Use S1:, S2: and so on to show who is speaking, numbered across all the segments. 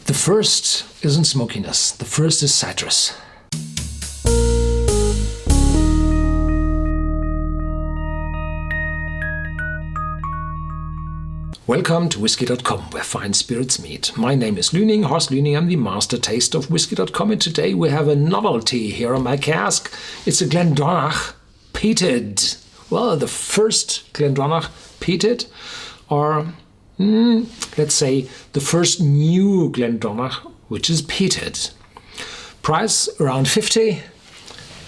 S1: The first isn't smokiness, the first is citrus. Welcome to Whisky.com, where fine spirits meet. My name is Lüning, Horst Lüning. I'm the master taster of Whisky.com, and today we have a novelty here on my cask. It's a Glendronach peated. Well, the first Glendronach peated, or let's say the first new Glendronach, which is peated. Price around 50,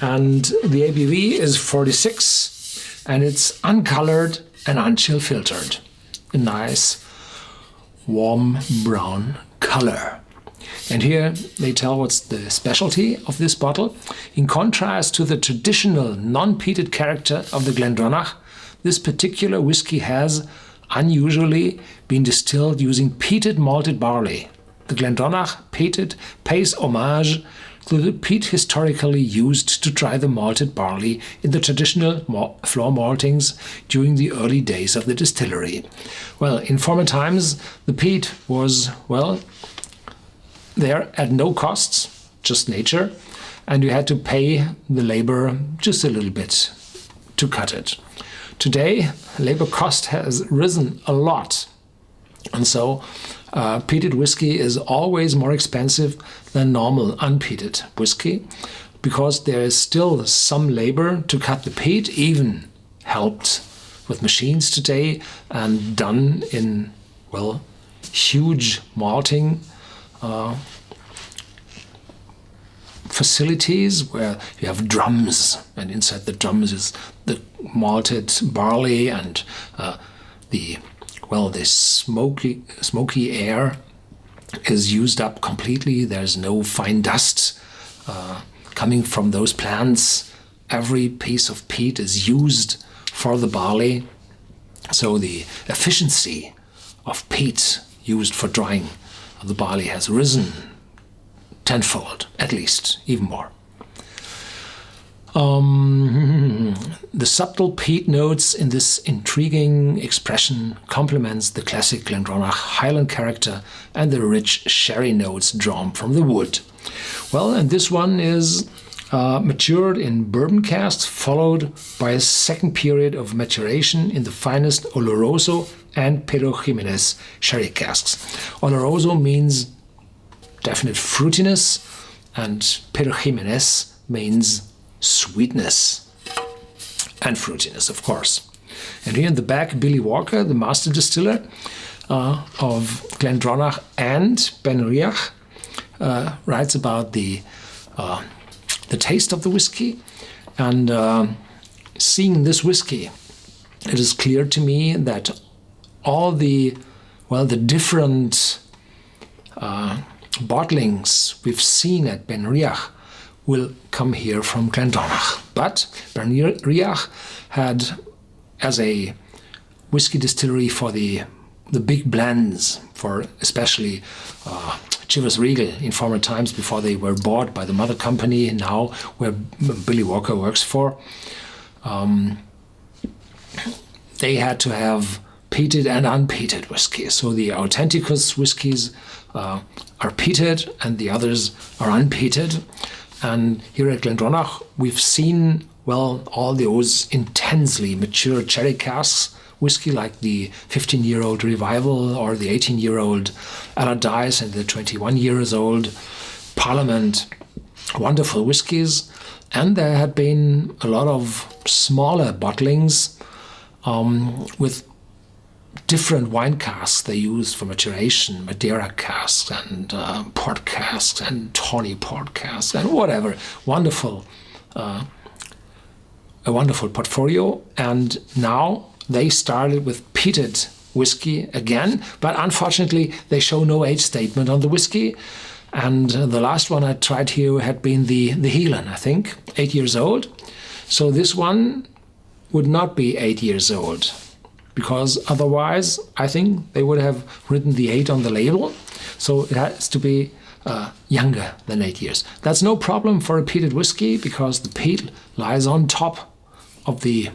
S1: and the ABV is 46, and it's uncolored and unchill filtered. A nice warm brown color. And here they tell what's the specialty of this bottle. In contrast to the traditional non-peated character of the Glendronach, this particular whiskey has unusually been distilled using peated malted barley. The Glendronach peated pays homage to the peat historically used to dry the malted barley in the traditional floor maltings during the early days of the distillery. Well, in former times, the peat was, there at no costs, just nature, and you had to pay the labor just a little bit to cut it. Today, labor cost has risen a lot, and so peated whiskey is always more expensive than normal unpeated whiskey, because there is still some labor to cut the peat, even helped with machines today and done in, huge malting facilities where you have drums, and inside the drums is the malted barley and the smoky air is used up completely. There's no fine dust coming from those plants. Every piece of peat is used for the barley. So the efficiency of peat used for drying the barley has risen tenfold, at least, even more. The subtle peat notes in this intriguing expression complements the classic Glendronach Highland character and the rich sherry notes drawn from the wood. Well, and this one is matured in bourbon casks, followed by a second period of maturation in the finest Oloroso and Pedro Ximénez sherry casks. Oloroso means definite fruitiness, and Pedro Ximénez means sweetness and fruitiness, of course. And here in the back, Billy Walker, the master distiller of Glendronach and Benriach, writes about the taste of the whiskey. And seeing this whiskey, it is clear to me that all the different bottlings we've seen at Benriach will come here from Glendronach. But Benriach had, as a whiskey distillery for the big blends, for especially Chivas Regal in former times before they were bought by the mother company, now where Billy Walker works for, they had to have peated and unpeated whiskey. So the Authenticus whiskies are peated and the others are unpeated. And here at Glendronach, we've seen, all those intensely mature cherry casks whiskey, like the 15-year-old Revival or the 18-year-old Allardyce and the 21-years-old Parliament. Wonderful whiskies. And there had been a lot of smaller bottlings with different wine casks they used for maturation, Madeira casks and port casks and tawny port casks and whatever. A wonderful portfolio. And now they started with peated whiskey again, but unfortunately they show no age statement on the whiskey. And the last one I tried here had been the Heelan, I think, 8 years old. So this one would not be 8 years old, because otherwise I think they would have written the 8 on the label. So it has to be younger than 8 years. That's no problem for a peated whiskey, because the peat lies on top of the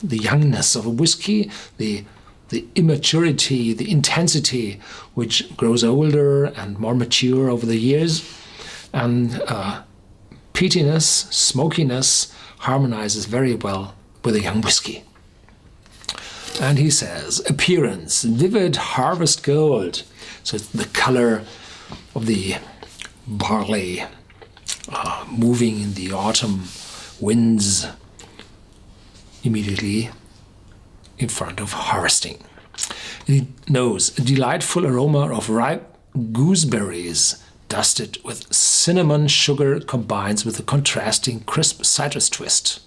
S1: youngness of a whiskey. The the immaturity, the intensity, which grows older and more mature over the years. And peatiness, smokiness harmonizes very well with a young whiskey. And he says, appearance, vivid harvest gold. So it's the color of the barley moving in the autumn winds immediately in front of harvesting. He knows a delightful aroma of ripe gooseberries dusted with cinnamon sugar combines with a contrasting crisp citrus twist.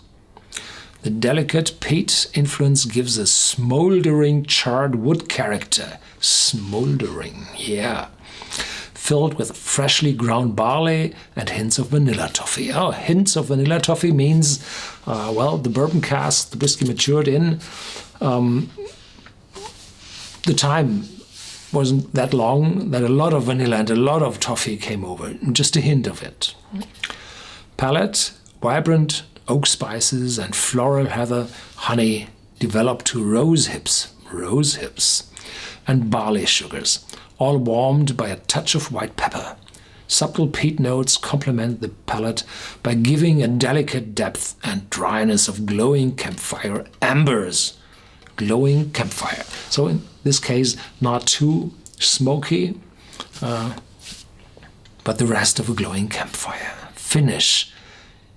S1: The delicate peat influence gives a smoldering charred wood character. Smoldering, yeah. Filled with freshly ground barley and hints of vanilla toffee. Oh, hints of vanilla toffee means, the bourbon cask the whiskey matured in, the time wasn't that long that a lot of vanilla and a lot of toffee came over. Just a hint of it. Palate, vibrant oak spices and floral heather honey developed to rose hips, and barley sugars, all warmed by a touch of white pepper. Supple peat notes complement the palate by giving a delicate depth and dryness of glowing campfire ambers. Glowing campfire. So in this case, not too smoky, but the rest of a glowing campfire. Finish.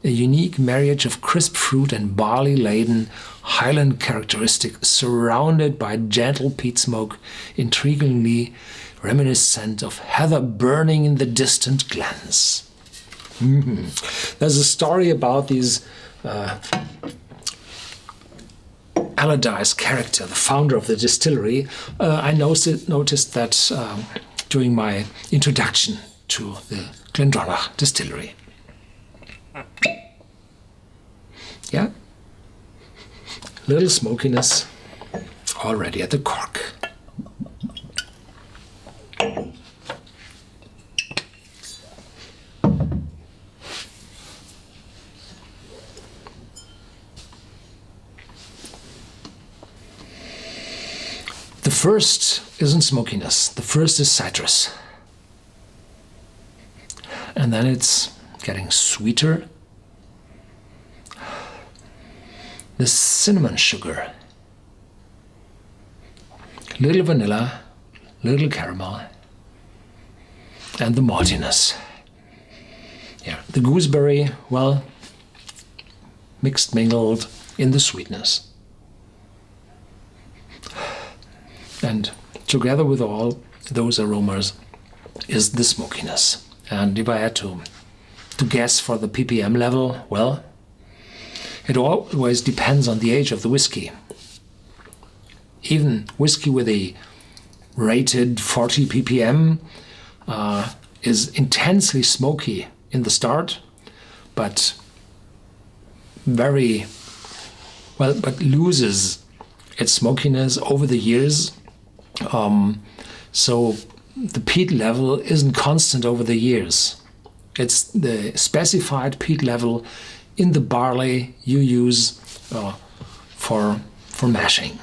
S1: A unique marriage of crisp fruit and barley-laden highland characteristic surrounded by gentle peat smoke, intriguingly reminiscent of heather burning in the distant glens. There's a story about these Allardyce character, the founder of the distillery. I noticed that during my introduction to the Glendronach distillery. Yeah, little smokiness already at the cork. The first isn't smokiness, the first is citrus. And then it's getting sweeter. The cinnamon sugar, little vanilla, little caramel, and the maltiness. Yeah, the gooseberry, mixed, mingled in the sweetness. And together with all those aromas is the smokiness. And if I had to guess for the ppm level, it always depends on the age of the whiskey. Even whiskey with a rated 40 ppm is intensely smoky in the start, but loses its smokiness over the years. So the peat level isn't constant over the years. It's the specified peat level in the barley you use for mashing.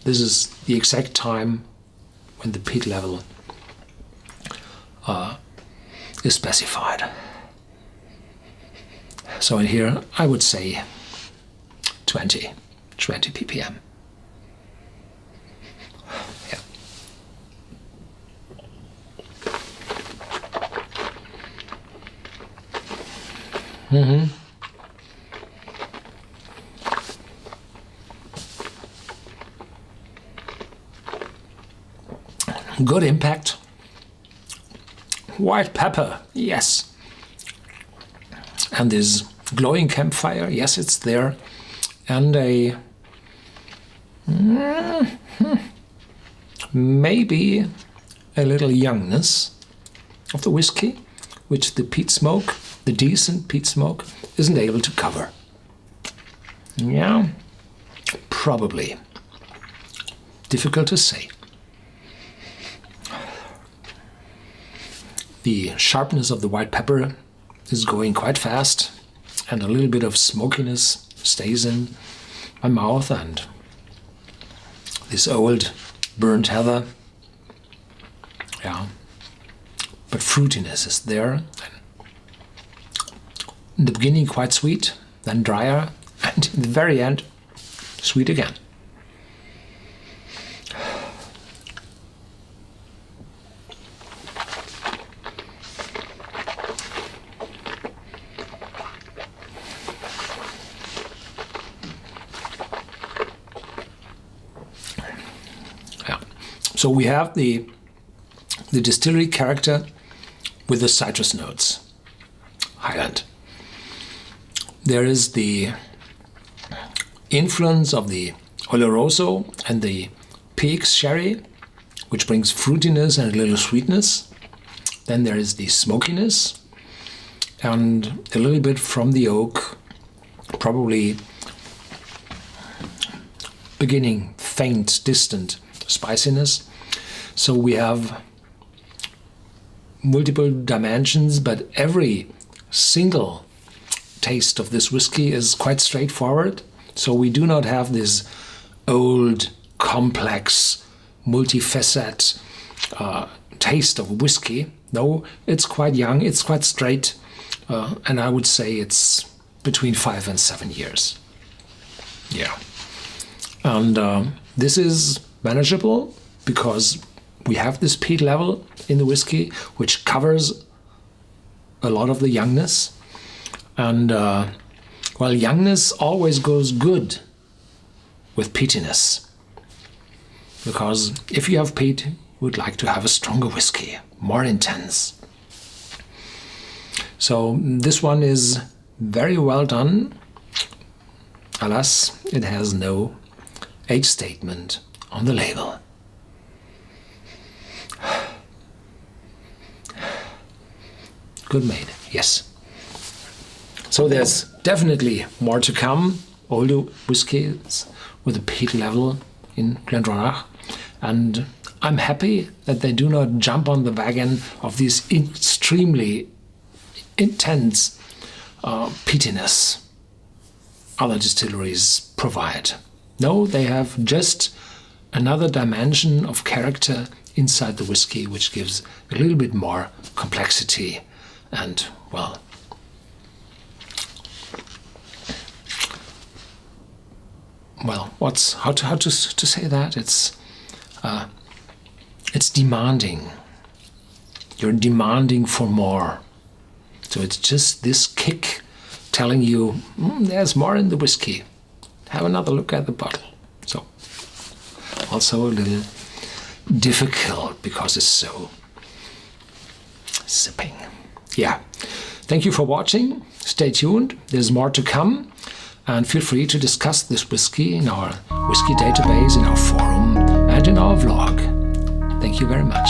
S1: This is the exact time when the peat level is specified. So in here I would say 20 ppm. Yeah. Good impact. White pepper, yes. And this glowing campfire, yes, it's there. And maybe a little youngness of the whiskey, which the peat smoke, the decent peat smoke, isn't able to cover. Yeah, probably. Difficult to say. The sharpness of the white pepper is going quite fast, and a little bit of smokiness stays in my mouth, and this old burnt heather. Yeah, but fruitiness is there. In the beginning quite sweet, then drier, and in the very end sweet again. Yeah. So we have the distillery character with the citrus notes. Highland. There is the influence of the Oloroso and the Peat sherry, which brings fruitiness and a little sweetness. Then there is the smokiness and a little bit from the oak, probably beginning faint, distant spiciness. So we have multiple dimensions, but every single taste of this whiskey is quite straightforward. So we do not have this old, complex, multifaceted taste of whiskey. No, it's quite young, it's quite straight, and I would say it's between 5 and 7 years. Yeah. And this is manageable because we have this peat level in the whiskey, which covers a lot of the youngness. And well, youngness always goes good with peatiness, because if you have peat, you would like to have a stronger whiskey, more intense. So this one is very well done. Alas, it has no age statement on the label. Good made, yes. So there's definitely more to come. Older whiskies with a peat level in Glendronach. And I'm happy that they do not jump on the wagon of this extremely intense peatiness other distilleries provide. No, they have just another dimension of character inside the whiskey, which gives a little bit more complexity and, well, how to say that? It's demanding. You're demanding for more. So it's just this kick telling you, there's more in the whiskey. Have another look at the bottle. So also a little difficult because it's so sipping. Yeah. Thank you for watching. Stay tuned. There's more to come. And feel free to discuss this whiskey in our whiskey database, in our forum, and in our vlog. Thank you very much.